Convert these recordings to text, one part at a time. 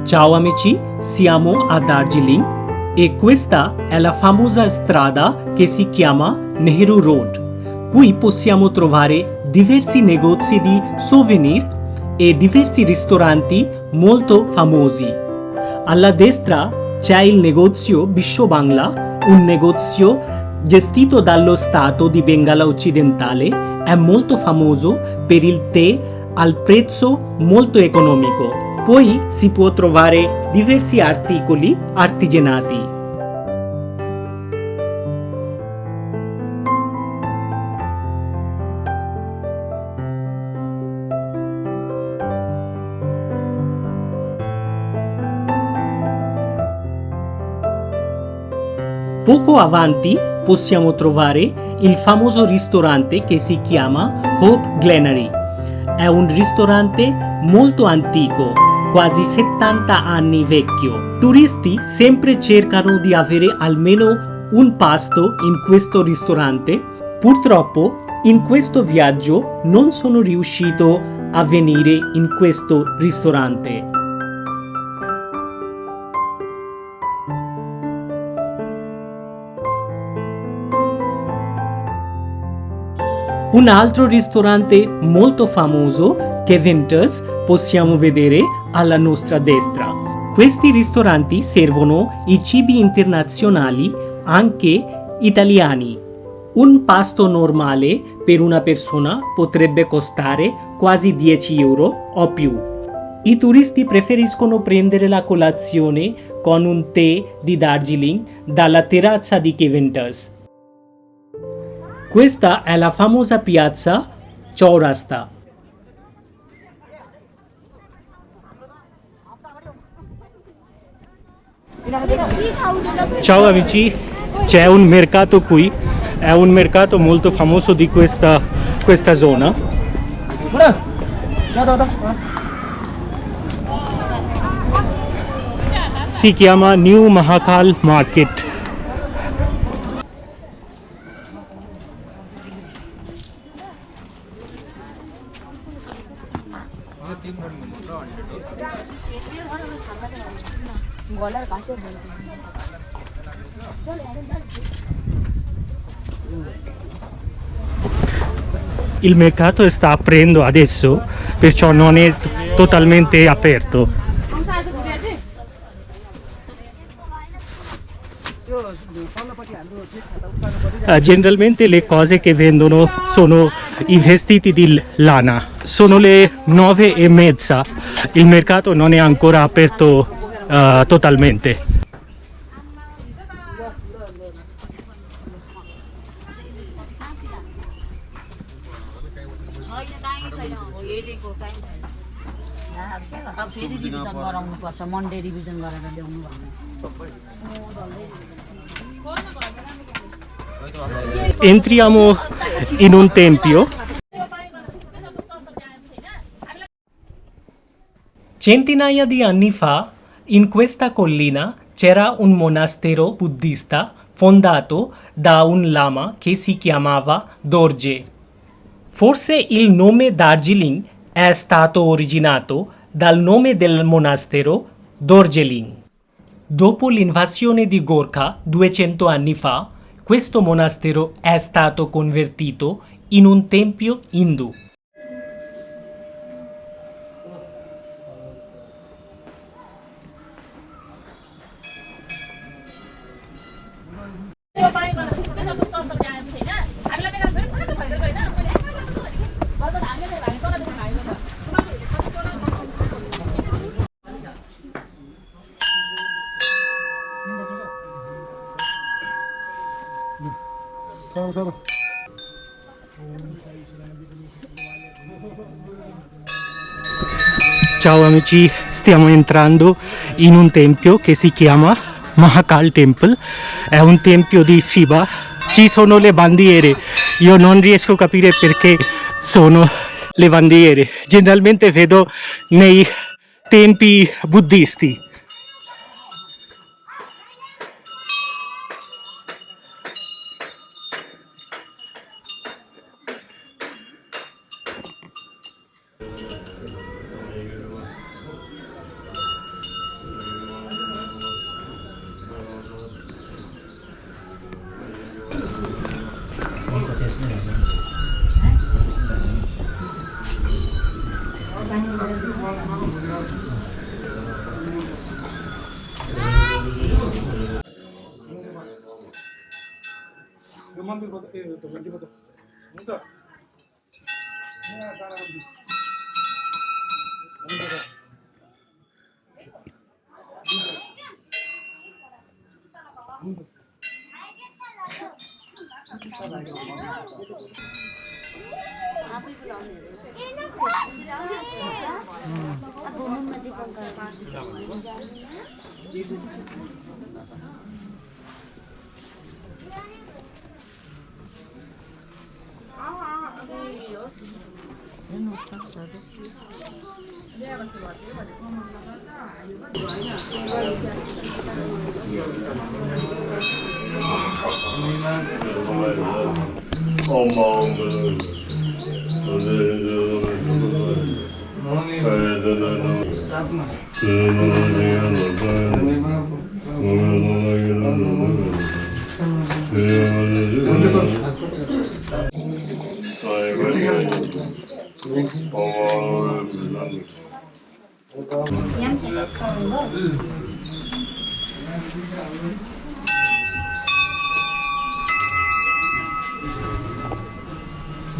Ciao amici, siamo a Darjeeling e questa è la famosa strada che si chiama Nehru Road. Qui possiamo trovare diversi negozi di souvenir e diversi ristoranti molto famosi. Alla destra c'è il negozio Bisho Bangla, un negozio gestito dallo Stato di Bengala Occidentale. È molto famoso per il tè al prezzo molto economico. Poi si può trovare diversi articoli artigianati. Poco avanti possiamo trovare il famoso ristorante che si chiama Hope Glenary. È un ristorante molto antico, quasi 70 anni vecchio. Turisti sempre cercano di avere almeno un pasto in questo ristorante. Purtroppo in questo viaggio non sono riuscito a venire in questo ristorante. Un altro ristorante molto famoso, Winters, possiamo vedere alla nostra destra. Questi ristoranti servono i cibi internazionali, anche italiani. Un pasto normale per una persona potrebbe costare quasi 10 euro o più. I turisti preferiscono prendere la colazione con un tè di Darjeeling dalla terrazza di Winters. Questa è la famosa piazza Chaurasta. Ciao amici, c'è un mercato qui, è un mercato molto famoso di questa zona. Si chiama New Mahakal Market. Il mercato sta aprendo adesso, perciò non è totalmente aperto. Generalmente le cose che vendono sono i vestiti di lana. Sono le 9:30, il mercato non è ancora aperto totalmente. Entriamo in un tempio. Centinaia di anni fa, in questa collina c'era un monastero buddista fondato da un lama che si chiamava Dorje. Forse il nome Darjeeling è stato originato dal nome del monastero Dorjeeling. Dopo l'invasione di Gorkha 200 anni fa, questo monastero è stato convertito in un tempio indù. Ciao amici, stiamo entrando in un tempio che si chiama Mahakal Temple. È un tempio di Shiva. Ci sono le bandiere. Io non riesco a capire perché sono le bandiere. Generalmente vedo nei templi buddisti. मंदिर बजा तो घंटी बजा हुन्छ यहाँ गाना बजा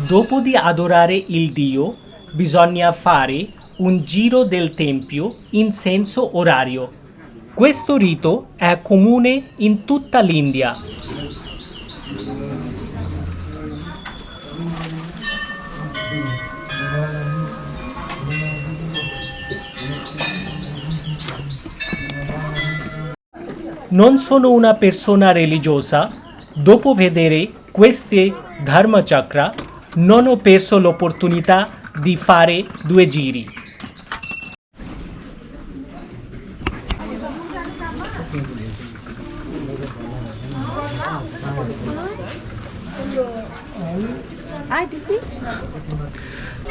Dopo di adorare il Dio, bisogna fare un giro del tempio in senso orario. Questo rito è comune in tutta l'India. Non sono una persona religiosa, dopo vedere questi Dharma Chakra non ho perso l'opportunità di fare 2 giri.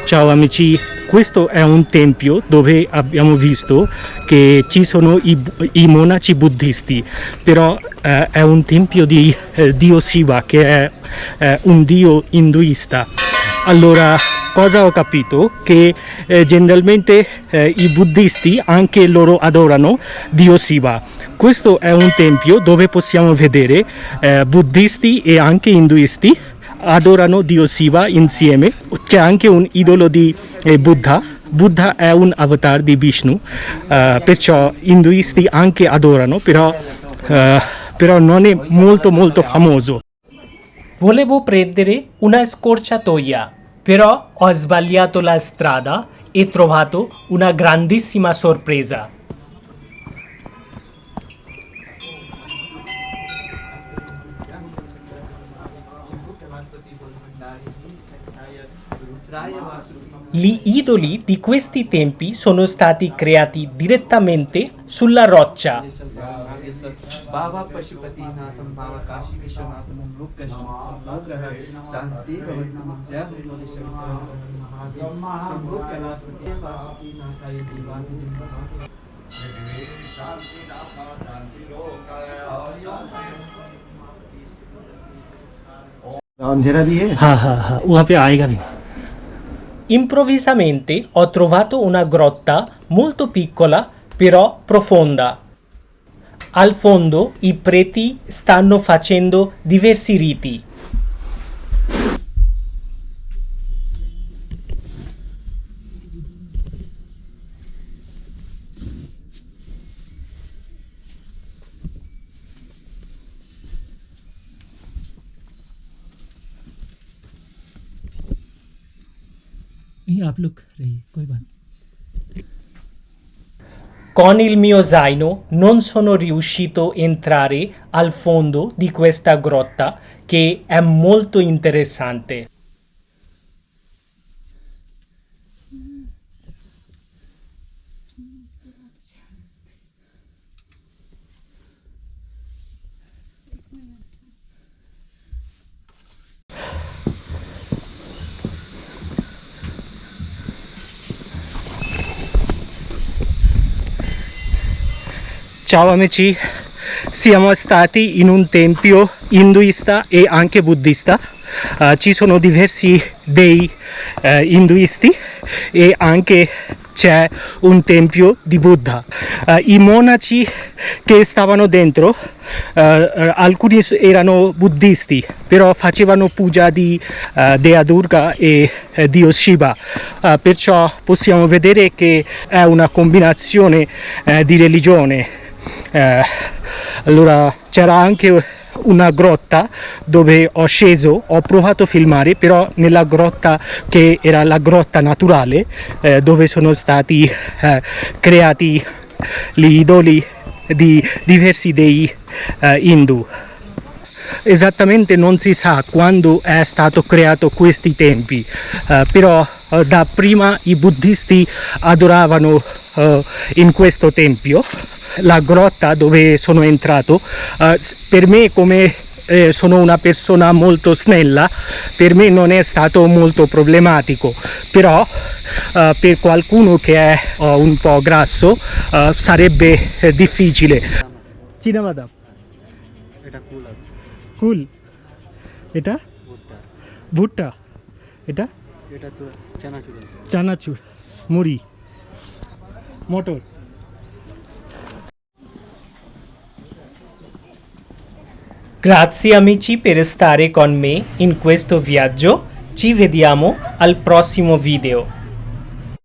Ciao amici, questo è un tempio dove abbiamo visto che ci sono i monaci buddisti, però è un tempio di Dio Shiva, che è un dio induista. Allora, cosa ho capito? Che generalmente i buddisti anche loro adorano Dio Shiva. Questo è un tempio dove possiamo vedere buddisti e anche induisti adorano Dio Shiva insieme. C'è anche un idolo di Buddha. Buddha è un avatar di Vishnu, perciò induisti anche adorano, però non è molto famoso. Volevo prendere una scorciatoia, però ho sbagliato la strada e trovato una grandissima sorpresa. Gli idoli di questi tempi sono stati creati direttamente sulla roccia. Baba Pashupatinatham Baba Kashi Vishwanatham Lukka Santi Bhavati Jai Bholi Samruk Kailaspati Vasuki Nathaya Devani अंधेरा भी है हाँ, वहाँ पे आएगा भी. Improvvisamente ho trovato una grotta molto piccola però profonda. Al fondo i preti stanno facendo diversi riti. आप लोग रहिए, कोई बात नहीं. Con il mio zaino non sono riuscito a entrare al fondo di questa grotta, che è molto interessante. Ciao amici, siamo stati in un tempio induista e anche buddista. Ci sono diversi dei induisti e anche c'è un tempio di Buddha. I monaci che stavano dentro, alcuni erano buddisti, però facevano puja di Dea Durga e Dio Shiva, perciò possiamo vedere che è una combinazione di religione. Allora c'era anche una grotta dove ho sceso, ho provato a filmare, però nella grotta che era la grotta naturale, dove sono stati creati gli idoli di diversi dei Hindu. Esattamente non si sa quando è stato creato questi tempi, però da prima i buddisti adoravano in questo tempio. La grotta dove sono entrato, per me, come sono una persona molto snella, per me non è stato molto problematico, però per qualcuno che è un po' grasso sarebbe difficile. Cinabadam, এটা কুল আছে কুল, এটা ভুট্টা ভুট্টা, এটা এটা তো চানাচুর আছে চানাচুর, মুড়ি, মটর। Grazie amici per stare con me in questo viaggio, ci vediamo al prossimo video.